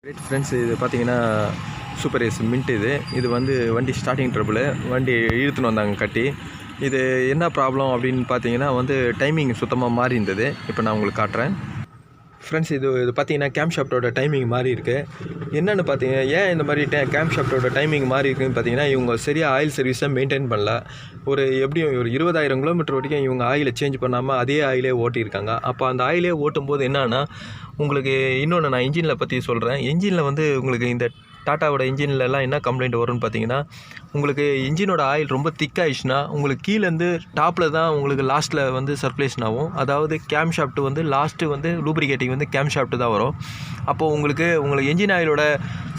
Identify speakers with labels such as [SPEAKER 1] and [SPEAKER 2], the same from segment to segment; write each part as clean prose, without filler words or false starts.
[SPEAKER 1] Great friends, இது பார்த்தீங்கன்னா super ace mint. இது வந்து வண்டி ஸ்டார்டிங் ட்ரபிள். வண்டி இழுத்துன்னு வந்தாங்க கட்டி. இது என்ன ப்ராப்ளம் அப்படின்னு பார்த்தீங்கன்னா வந்து டைமிங் சுத்தமாக மாறி இருந்தது. இப்போ நான் உங்களுக்கு காட்டுறேன் ஃப்ரெண்ட்ஸ். இது பார்த்தீங்கன்னா கேம் ஷாஃப்ட்டோட டைமிங் மாறி இருக்குது. என்னென்னு பார்த்தீங்கன்னா ஏன் இந்த மாதிரி கேம் ஷாஃப்ட்டோட டைமிங் மாறி இருக்குதுன்னு பார்த்தீங்கன்னா, இவங்க சரியாக ஆயில் சர்வீஸை மெயின்டைன் பண்ணல. எப்படியும் ஒரு 20,000 கிலோமீட்டர் வரைக்கும் இவங்க ஆயிலை சேஞ்ச் பண்ணாமல் அதே ஆயிலே ஓட்டியிருக்காங்க. அப்போ அந்த ஆயிலே ஓட்டும்போது என்னன்னா, உங்களுக்கு இன்னொன்று நான் இன்ஜினில் பற்றி சொல்கிறேன். இன்ஜினில் வந்து உங்களுக்கு இந்த டாட்டாவோட இன்ஜின்லலாம் என்ன கம்ப்ளைண்ட் வரும்னு பார்த்தீங்கன்னா, உங்களுக்கு இன்ஜினோட ஆயில் ரொம்ப திக்காகிடுச்சுன்னா உங்களுக்கு கீழேருந்து டாப்பில் தான் உங்களுக்கு லாஸ்ட்டில் வந்து சர்க்குலேஷன் ஆகும். அதாவது கேம் ஷாஃப்ட் வந்து லாஸ்ட்டு வந்து லூப்ரிகேட்டிங் வந்து கேம் ஷாஃப்ட் தான் வரும். அப்போது உங்களுக்கு இன்ஜின் ஆயிலோட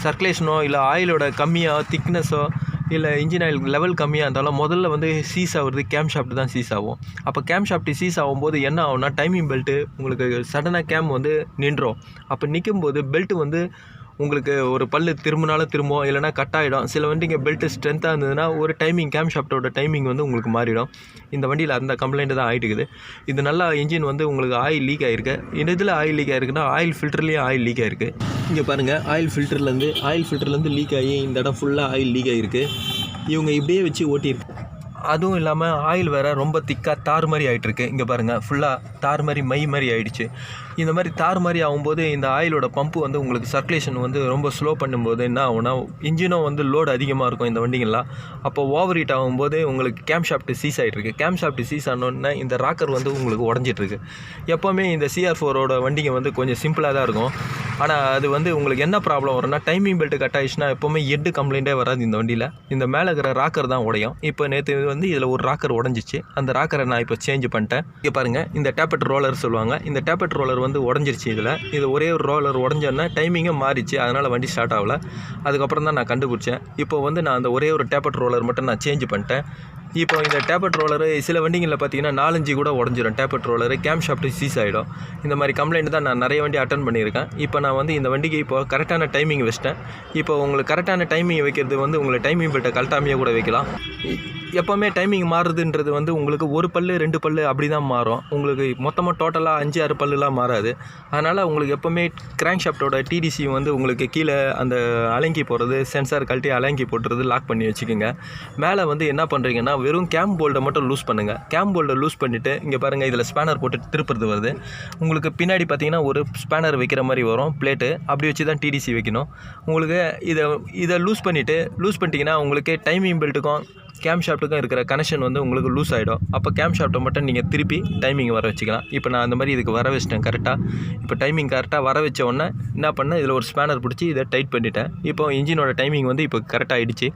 [SPEAKER 1] சர்க்குலேஷனோ இல்லை ஆயிலோட கம்மியாக திக்னஸோ இல்லை இன்ஜின் ஆயில் லெவல் கம்மியாக இருந்தாலும் முதல்ல வந்து சீஸ் ஆகுறது கேம் ஷாஃப்ட் தான் சீஸ் ஆகும். அப்போ கேம் ஷாஃப்ட் சீஸ் ஆகும்போது என்ன ஆகும்னா, டைமிங் பெல்ட்டு உங்களுக்கு சடனாக கேம் வந்து நின்றோம். அப்போ நிற்கும்போது பெல்ட்டு வந்து உங்களுக்கு ஒரு பல்லு திரும்பினாலும் திரும்பும், இல்லைனா கட் ஆகிடும். சில வண்டிங்க பெல்ட்டு ஸ்ட்ரென்த்தாக இருந்ததுன்னா ஒரு டைமிங் கேம் ஷாஃப்ட்டோட டைமிங் வந்து உங்களுக்கு மாறிடும். இந்த வண்டியில் அந்த கம்ப்ளைண்ட்டு தான் ஆகிட்டுக்குது. இது நல்லா இன்ஜின் வந்து உங்களுக்கு ஆயில் லீக் ஆகிருக்கு. இந்த இதில் ஆயில் லீக் ஆகிருக்குன்னா ஆயில் ஃபில்டர்லேயும் ஆயில் லீக் ஆகிருக்கு. இங்கே பாருங்கள், ஆயில் ஃபில்டர்லேருந்து லீக் ஆகி இந்த இடம் ஃபுல்லாக ஆயில் லீக் ஆகிருக்கு. இவங்க இப்படியே வச்சு ஓட்டியிருக்கு. அதுவும் இல்லாமல் ஆயில் வேறு ரொம்ப திக்காக தார் மாதிரி ஆகிட்டுருக்கு. இங்கே பாருங்கள், ஃபுல்லாக தார் மாதிரி மை மாதிரி ஆகிடுச்சு. இந்த மாதிரி தார் மாதிரி ஆகும்போது இந்த ஆயிலோட பம்பு வந்து உங்களுக்கு சர்க்குலேஷன் வந்து ரொம்ப ஸ்லோ பண்ணும்போது என்ன ஆகும்னா, இன்ஜினும் வந்து லோடு அதிகமாக இருக்கும் இந்த வண்டிங்கள்லாம். அப்போ ஓவர் ஹீட் ஆகும்போது உங்களுக்கு கேம் ஷாஃப்ட் சீஸ் ஆகிட்டுருக்கு. கேம் ஷாஃப்ட் சீஸ் ஆனோடனே இந்த ராக்கர் வந்து உங்களுக்கு உடஞ்சிட்ருக்கு. எப்போவுமே இந்த CR4ஓட வண்டிங்க வந்து கொஞ்சம் சிம்பிளாக தான் இருக்கும். ஆனால் அது வந்து உங்களுக்கு என்ன ப்ராப்ளம் வரும்னா, டைமிங் பெல்ட்டு கட் ஆகிடுச்சுன்னா எப்போவுமே ஹெட்டு கம்ப்ளைண்ட்டே வராது இந்த வண்டியில். இந்த மேலே இருக்கிற ராக்கர் தான் உடையும். இப்போ நேற்று வந்து இதில் ஒரு ராக்கர் உடஞ்சிச்சு. அந்த ராக்கரை நான் இப்போ சேஞ்ச் பண்ணிட்டேன். இங்கே பாருங்கள், இந்த டேப்பட் ரோலர் சொல்லுவாங்க. இந்த டேப்பட் ரோலர் வந்து உடஞ்சிருச்சு. இது ஒரே ஒரு ரோலர் உடஞ்சோன்னா டைமிங்கும் மாறிச்சு. அதனால் வண்டி ஸ்டார்ட் ஆகலை. அதுக்கப்புறம் தான் நான் கண்டுபிடிச்சேன். இப்போ வந்து நான் அந்த ஒரே ஒரு டேப்பட் ரோலர் மட்டும் நான் சேஞ்ச் பண்ணிட்டேன். இப்போ இந்த டேப்பட் ரோலரு சில வண்டிகளில் பார்த்தீங்கன்னா 4-5 கூட உடஞ்சிடும். Tappet roller cam shaft seize ஆகிடும். இந்த மாதிரி கம்ப்ளைண்ட் தான் நான் நிறைய வண்டி அட்டன் பண்ணியிருக்கேன். இப்போ நான் வந்து இந்த வண்டிக்கு இப்போ கரெக்டான டைமிங் வச்சிட்டேன். இப்போ உங்களுக்கு கரெக்டான டைமிங் வைக்கிறது வந்து உங்களுக்கு டைமிங் பெல்ட்டை கழட்டாமையே கூட வைக்கலாம். எப்போவுமே டைமிங் மாறுதுன்றது வந்து உங்களுக்கு ஒரு பல்லு 2 பல்லு அப்படி தான் மாறும். உங்களுக்கு மொத்தமாக டோட்டலாக 5-6 பல்லுலாம் மாறாது. அதனால் உங்களுக்கு எப்போவுமே கிராங்க் ஷாஃப்ட்டோட TDC வந்து உங்களுக்கு கீழே அந்த அலங்கி போடுறது, சென்சார் கழட்டி அலங்கி போட்டுறது லாக் பண்ணி வச்சுக்கோங்க. மேலே வந்து என்ன பண்ணுறீங்கன்னா, வெறும் கேம் போல்டை மட்டும் லூஸ் பண்ணுங்கள். கேம் போல்டை லூஸ் பண்ணிவிட்டு இங்கே பாருங்கள், இதில் ஸ்பேனர் போட்டு திருப்புறது வருது. உங்களுக்கு பின்னாடி பார்த்தீங்கன்னா ஒரு ஸ்பேனர் வைக்கிற மாதிரி வரும் பிளேட்டு. அப்படி வச்சு தான் TDC வைக்கணும். உங்களுக்கு இதை லூஸ் பண்ணிட்டீங்கன்னா உங்களுக்கு டைமிங் பெல்ட்டுக்கும் கேம் ஷாஃப்ட்டுக்கும் இருக்கிற கனெக்ஷன் வந்து உங்களுக்கு லூஸ் ஆகிடும். அப்போ கேம் ஷாஃப்ட்டை மட்டும் நீங்கள் திருப்பி டைமிங் வர வச்சுக்கலாம். இப்போ நான் அந்த மாதிரி இதுக்கு வர வச்சிட்டேன் கரெக்டாக. இப்போ டைமிங் கரெக்டாக வர வச்ச உடனே என்ன பண்ணேன், இதில் ஒரு ஸ்பேனர் பிடிச்சி இதை டைட் பண்ணிட்டேன். இப்போ இன்ஜினோட டைமிங் வந்து இப்போ கரெக்டாக ஆகிடுச்சு.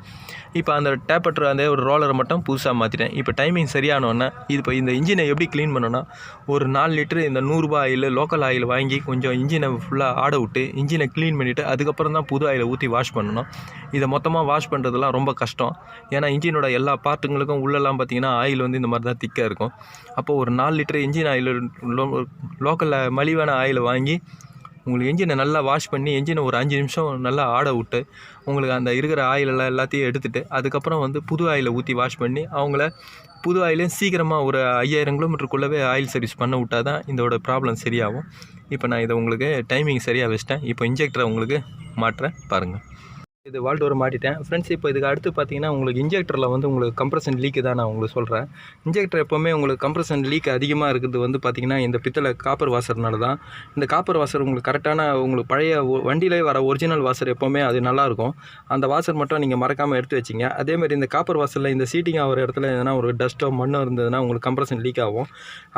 [SPEAKER 1] இப்போ அந்த டேப்பட் அந்த ஒரு ரோலரை மட்டும் புதுசாக மாற்றிட்டேன். இப்போ டைமிங் சரியானோடனே இப்போ இந்த இன்ஜினை எப்படி க்ளீன் பண்ணோன்னா, ஒரு 4 லிட்டரு இந்த 100 ரூபாய் ஆயில், லோக்கல் ஆயில் வாங்கி கொஞ்சம் இன்ஜினை ஃபுல்லாக ஆட விட்டு இன்ஜினை க்ளீன் பண்ணிவிட்டு அதுக்கப்புறம் தான் புது ஆயிலை ஊற்றி வாஷ் பண்ணணும். இதை மொத்தமாக வாஷ் பண்ணுறதுலாம் ரொம்ப கஷ்டம். ஏன்னா இன்ஜினோட எல்லா பார்ட்டுங்களுக்கும் உள்ளெல்லாம் பார்த்தீங்கன்னா ஆயில் வந்து இந்த மாதிரி தான் திக்காக இருக்கும். அப்போது ஒரு 4 லிட்டர் இன்ஜின் ஆயில் லோக்கலில் மலிவான ஆயிலை வாங்கி உங்களுக்கு இன்ஜினை நல்லா வாஷ் பண்ணி இன்ஜினை ஒரு 5 நிமிஷம் நல்லா ஆட விட்டு உங்களுக்கு அந்த இருக்கிற ஆயிலெல்லாம் எல்லாத்தையும் எடுத்துகிட்டு அதுக்கப்புறம் வந்து புது ஆயிலை ஊற்றி வாஷ் பண்ணி அவங்கள புது ஆயிலையும் சீக்கிரமாக ஒரு 5000 கிலோமீட்டருக்குள்ளவே ஆயில் சர்வீஸ் பண்ண விட்டால் தான் இதோட ப்ராப்ளம் சரியாகும். இப்போ நான் இதை உங்களுக்கு டைமிங் சரியாக வச்சிட்டேன். இப்போ இன்ஜெக்டரை உங்களுக்கு மாட்டுறேன் பாருங்கள். இது வால்டோரை மாட்டிட்டேன் ஃப்ரெண்ட்ஸ். இப்போ இதுக்கு அடுத்து பார்த்தீங்கன்னா உங்களுக்கு இன்ஜெக்டரில் வந்து உங்களுக்கு கம்ப்ரஷன் லீக்கு தான் நான் உங்களுக்கு சொல்கிறேன். இன்ஜெக்டர் எப்போவுமே உங்களுக்கு கம்ப்ரஷன் லீக் அதிகமாக இருக்குது வந்து பார்த்திங்கன்னா இந்த பித்தளை காப்பர் வாசர்னால தான். இந்த காப்பர் வாசர் உங்களுக்கு கரெக்டான உங்களுக்கு பழைய வண்டியிலே வர ஒரிஜினல் வாசர் எப்போவுமே அது நல்லாயிருக்கும். அந்த வாசர் மட்டும் நீங்கள் மறக்காமல் எடுத்து வச்சிங்க. அதேமாதிரி இந்த காப்பர் வாசரில் இந்த சீட்டிங் ஆகிற இடத்துல எதனா ஒரு டஸ்ட்டோ மண்ணோ இருந்ததுன்னா உங்களுக்கு கம்ப்ரஷன் லீக் ஆகும்.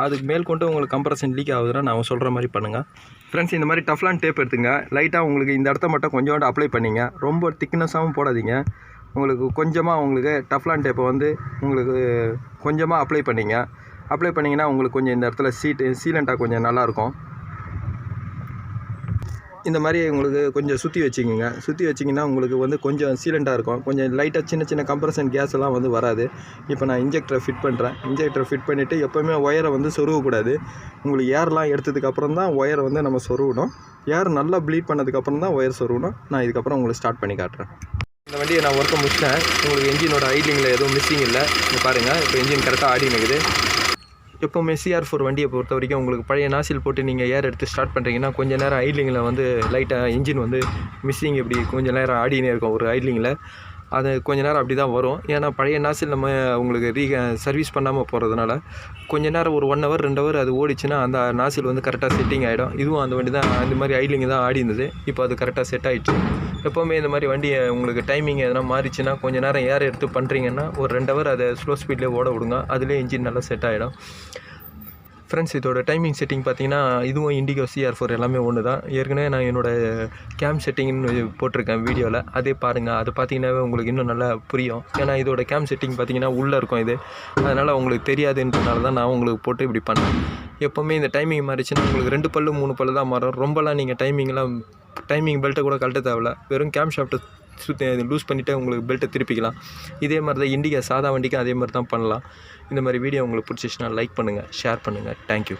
[SPEAKER 1] அதுக்கு மேற்கொண்டு உங்களுக்கு கம்ப்ரஷன் லீக் ஆகுதுன்னா நான் சொல்கிற மாதிரி பண்ணுங்கள் ஃப்ரெண்ட்ஸ். இந்த மாதிரி டஃப்லான் டேப் எடுத்துங்க. லைட்டாக உங்களுக்கு இந்த இடத்த மட்டும் கொஞ்சோண்டு அப்ளை பண்ணிங்க. ரொம்ப திக்னஸாகவும் போடாதீங்க. உங்களுக்கு கொஞ்சமாக உங்களுக்கு டஃப்லான் டேப்பை வந்து உங்களுக்கு கொஞ்சமாக அப்ளை பண்ணிங்கன்னா உங்களுக்கு கொஞ்சம் இந்த இடத்துல சீலண்ட்டாக கொஞ்சம் நல்லாயிருக்கும். இந்த மாதிரி உங்களுக்கு கொஞ்சம் சுற்றி வச்சிங்கன்னா உங்களுக்கு வந்து கொஞ்சம் சீலண்ட்டாக இருக்கும். கொஞ்சம் லைட்டாக சின்ன கம்ப்ரஷன் கேஸ் எல்லாம் வந்து வராது. இப்போ நான் இன்ஜெக்டரை ஃபிட் பண்ணுறேன். இன்ஜெக்டரை ஃபிட் பண்ணிவிட்டு எப்போவுமே ஒயரை வந்து சொருகக்கூடாது. உங்களுக்கு ஏர்லாம் எடுத்ததுக்கப்புறம் தான் ஒயரை வந்து நம்ம சொருகணும். ஏர் நல்லா ப்ளீட் பண்ணதுக்கப்புறம் தான் ஒயர் சொருகணும். நான் இதுக்கப்புறம் உங்களுக்கு ஸ்டார்ட் பண்ணி காட்டுறேன். இந்த வண்டியை நான் ஒர்க்கை முடிச்சிட்டேன். உங்களுக்கு இன்ஜினோட ஐட்லிங்கில் எதுவும் மிஸ்ஸிங் இல்லை. பாருங்கள், இப்போ இன்ஜின் கரெக்டாக ஆடி நிற்குது. எப்போவுமே CR4 வண்டியை பொறுத்த வரைக்கும் உங்களுக்கு பழைய நாசில் போட்டு நீங்கள் ஏர் எடுத்து ஸ்டார்ட் பண்ணுறீங்கன்னா கொஞ்சம் நேரம் ஐட்லிங்கில் வந்து லைட்டாக இன்ஜின் வந்து மிஸ்ஸிங் இப்படி கொஞ்சம் நேரம் ஆடினே இருக்கும் ஒரு ஐட்லிங்கில். அது கொஞ்ச நேரம் அப்படி தான் வரும். ஏன்னா பழைய நாசில் நம்ம உங்களுக்கு சர்வீஸ் பண்ணாமல் போகிறதுனால கொஞ்ச நேரம் ஒரு 1 ஹவர் 2 ஹவர் அது ஓடிச்சுன்னா அந்த நாசில் வந்து கரெக்டாக செட்டிங் ஆகிடும். இதுவும் அந்த வண்டி தான் அந்த மாதிரி ஐட்லிங் தான் ஆடி இருந்தது. இப்போ அது கரெக்டாக செட் ஆகிடுச்சு. எப்போவுமே இந்த மாதிரி வண்டியை உங்களுக்கு டைமிங் எதனா மாறிச்சுன்னா கொஞ்சம் நேரம் ஏர் எடுத்து பண்ணுறீங்கன்னா ஒரு 2 ஹவர் அதை ஸ்லோ ஸ்பீட்லேயே ஓட விடுங்க. அதுலேயே இன்ஜின் நல்லா செட் ஆகிடும். ஃப்ரெண்ட்ஸ், இதோட டைமிங் செட்டிங் பார்த்தீங்கன்னா இதுவும் இண்டிகோ CR4 எல்லாமே ஒன்று தான். ஏற்கனவே நான் என்னோடய கேம் செட்டிங்னு போட்டிருக்கேன் வீடியோவில், அதே பாருங்கள். அது பார்த்தீங்கன்னாவே உங்களுக்கு இன்னும் நல்லா புரியும். ஏன்னா இதோட கேம் செட்டிங் பார்த்தீங்கன்னா உள்ளே இருக்கும் இது, அதனால் உங்களுக்கு தெரியாதுன்றதுனால தான் நான் உங்களுக்கு போட்டு இப்படி பண்ணேன். எப்போவுமே இந்த டைமிங் மாறிச்சுன்னா உங்களுக்கு 2 பல்லு 3 பல்லு தான் மாறும். ரொம்பலாம் நீங்கள் டைமிங் பெல்ட்டை கூட கழட்ட தேவையில்ல. வெறும் கேம் ஷாஃப்ட்டை லூஸ் பண்ணிவிட்டு உங்களுக்கு பெல்ட்டை திருப்பிக்கலாம். இதே மாதிரி தான் இண்டிகா சாதா வண்டிக்கும் அதே மாதிரி தான் பண்ணலாம். இந்த மாதிரி வீடியோ உங்களுக்கு பிடிச்சிச்சுன்னா லைக் பண்ணுங்கள், ஷேர் பண்ணுங்கள். தேங்க்யூ.